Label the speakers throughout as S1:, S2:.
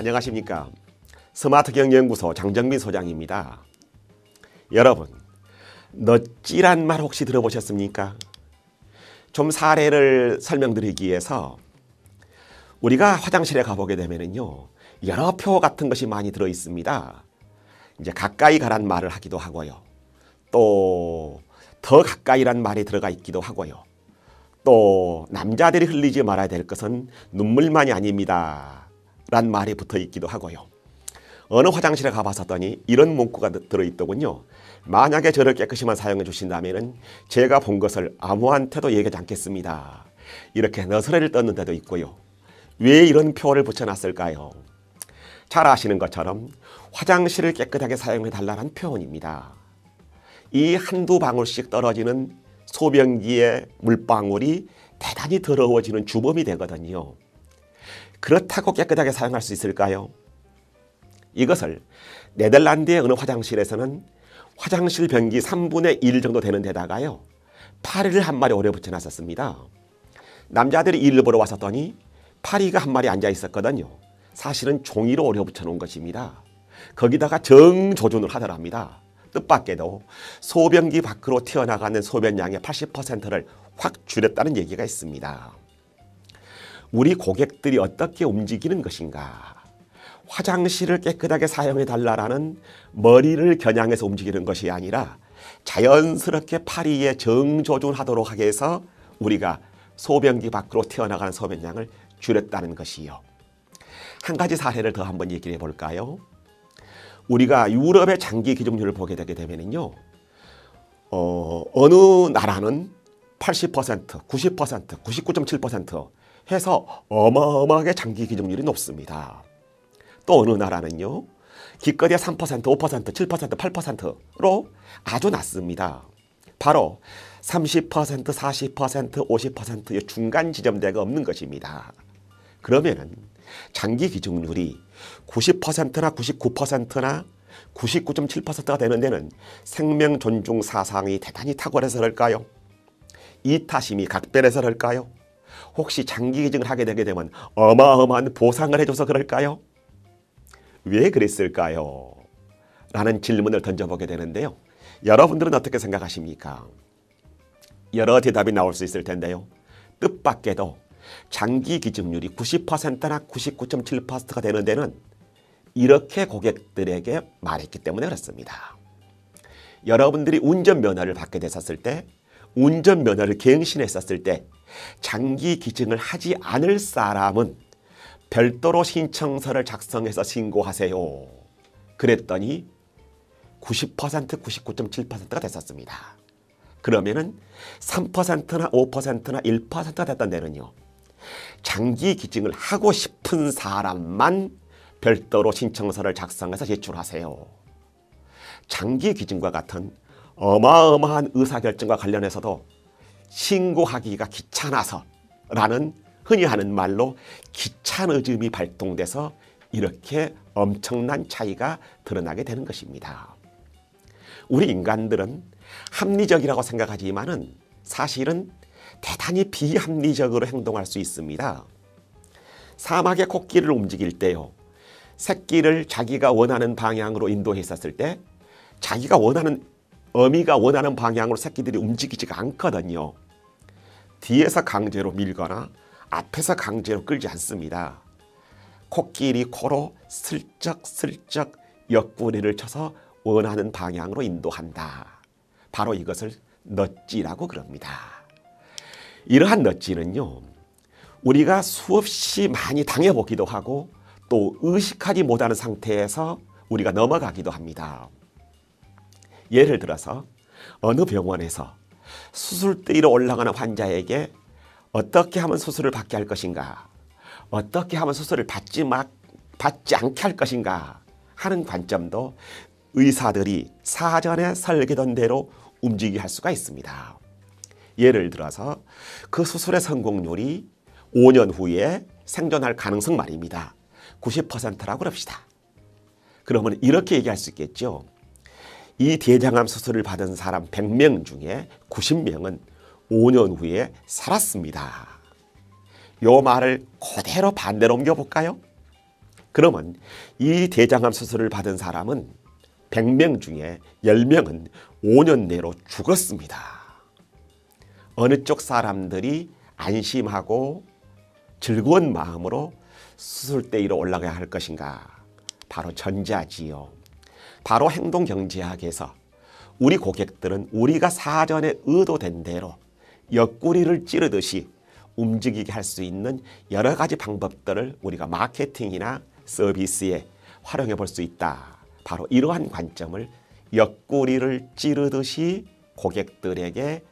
S1: 안녕하십니까. 스마트경영연구소 장정민 소장입니다. 여러분, 넛지란 말 혹시 들어보셨습니까? 좀 사례를 설명드리기 위해서 우리가 화장실에 가보게 되면요, 여러 표 같은 것이 많이 들어 있습니다. 이제 가까이 가란 말을 하기도 하고요. 또 더 가까이란 말이 들어가 있기도 하고요. 또 남자들이 흘리지 말아야 될 것은 눈물만이 아닙니다 란 말이 붙어 있기도 하고요. 어느 화장실에 가봤었더니 이런 문구가 들어있더군요. 만약에 저를 깨끗이만 사용해 주신다면 제가 본 것을 아무한테도 얘기하지 않겠습니다. 이렇게 너스레를 떴는 데도 있고요. 왜 이런 표를 붙여놨을까요? 잘 아시는 것처럼 화장실을 깨끗하게 사용해 달라는 표현입니다. 이 한두 방울씩 떨어지는 소변기의 물방울이 대단히 더러워지는 주범이 되거든요. 그렇다고 깨끗하게 사용할 수 있을까요? 이것을 네덜란드의 어느 화장실에서는 화장실 변기 3분의 1 정도 되는 데다가요, 파리를 한 마리 오래 붙여놨었습니다. 남자들이 일을 보러 왔었더니 파리가 한 마리 앉아 있었거든요. 사실은 종이로 오래 붙여놓은 것입니다. 거기다가 정조준을 하더랍니다. 뜻밖에도 소변기 밖으로 튀어나가는 소변량의 80%를 확 줄였다는 얘기가 있습니다. 우리 고객들이 어떻게 움직이는 것인가? 화장실을 깨끗하게 사용해 달라는 머리를 겨냥해서 움직이는 것이 아니라 자연스럽게 파리에 정조준하도록 하게 해서 우리가 소변기 밖으로 튀어나가는 소변량을 줄였다는 것이요. 한 가지 사례를 더 한번 얘기해 볼까요? 우리가 유럽의 장기 기증률을 보게 되게 되면요, 어느 나라는 80%, 90%, 99.7% 해서 어마어마하게 장기 기증률이 높습니다. 또 어느 나라는요, 기껏해야 3%, 5%, 7%, 8%로 아주 낮습니다. 바로 30%, 40%, 50%의 중간 지점대가 없는 것입니다. 그러면은 장기 기증률이 90%나 99%나 99.7%가 되는 데는 생명 존중 사상이 대단히 탁월해서 그럴까요? 이타심이 각별해서 그럴까요? 혹시 장기 기증을 하게 되게 되면 어마어마한 보상을 해줘서 그럴까요? 왜 그랬을까요? 라는 질문을 던져보게 되는데요. 여러분들은 어떻게 생각하십니까? 여러 대답이 나올 수 있을 텐데요. 뜻밖에도 장기 기증률이 90%나 99.7%가 되는 데는 이렇게 고객들에게 말했기 때문에 그렇습니다. 여러분들이 운전면허를 받게 됐었을 때, 운전면허를 갱신했었을 때 장기 기증을 하지 않을 사람은 별도로 신청서를 작성해서 신고하세요. 그랬더니 90%, 99.7%가 됐었습니다. 그러면은 3%나 5%나 1%가 됐던 데는요, 장기 기증을 하고 싶은 사람만 별도로 신청서를 작성해서 제출하세요. 장기 기증과 같은 어마어마한 의사결정과 관련해서도 신고하기가 귀찮아서 라는 흔히 하는 말로 귀차니즘이 발동돼서 이렇게 엄청난 차이가 드러나게 되는 것입니다. 우리 인간들은 합리적이라고 생각하지만은 사실은 대단히 비합리적으로 행동할 수 있습니다. 사막의 코끼리를 움직일 때요, 새끼를 자기가 원하는 방향으로 인도했었을 때 자기가 원하는, 어미가 원하는 방향으로 새끼들이 움직이지가 않거든요. 뒤에서 강제로 밀거나 앞에서 강제로 끌지 않습니다. 코끼리 코로 슬쩍슬쩍 옆구리를 쳐서 원하는 방향으로 인도한다. 바로 이것을 넛지라고 그럽니다. 이러한 넛지는요, 우리가 수없이 많이 당해보기도 하고 또 의식하지 못하는 상태에서 우리가 넘어가기도 합니다. 예를 들어서 어느 병원에서 수술대 위로 올라가는 환자에게 어떻게 하면 수술을 받게 할 것인가, 어떻게 하면 수술을 받지 않게 할 것인가 하는 관점도 의사들이 사전에 설계된 대로 움직이게 할 수가 있습니다. 예를 들어서 그 수술의 성공률이 5년 후에 생존할 가능성 말입니다. 90%라고 그럽시다. 그러면 이렇게 얘기할 수 있겠죠. 이 대장암 수술을 받은 사람 100명 중에 90명은 5년 후에 살았습니다. 요 말을 그대로 반대로 옮겨볼까요? 그러면 이 대장암 수술을 받은 사람은 100명 중에 10명은 5년 내로 죽었습니다. 어느 쪽 사람들이 안심하고 즐거운 마음으로 수술대 위로 올라가야 할 것인가? 바로 전자지요. 바로 행동경제학에서 우리 고객들은 우리가 사전에 의도된 대로 옆구리를 찌르듯이 움직이게 할 수 있는 여러 가지 방법들을 우리가 마케팅이나 서비스에 활용해 볼 수 있다. 바로 이러한 관점을 옆구리를 찌르듯이 고객들에게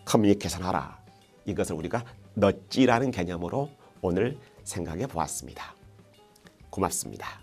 S1: 커뮤니케이션하라. 이것을 우리가 너찌라는 개념으로 오늘 생각해 보았습니다. 고맙습니다.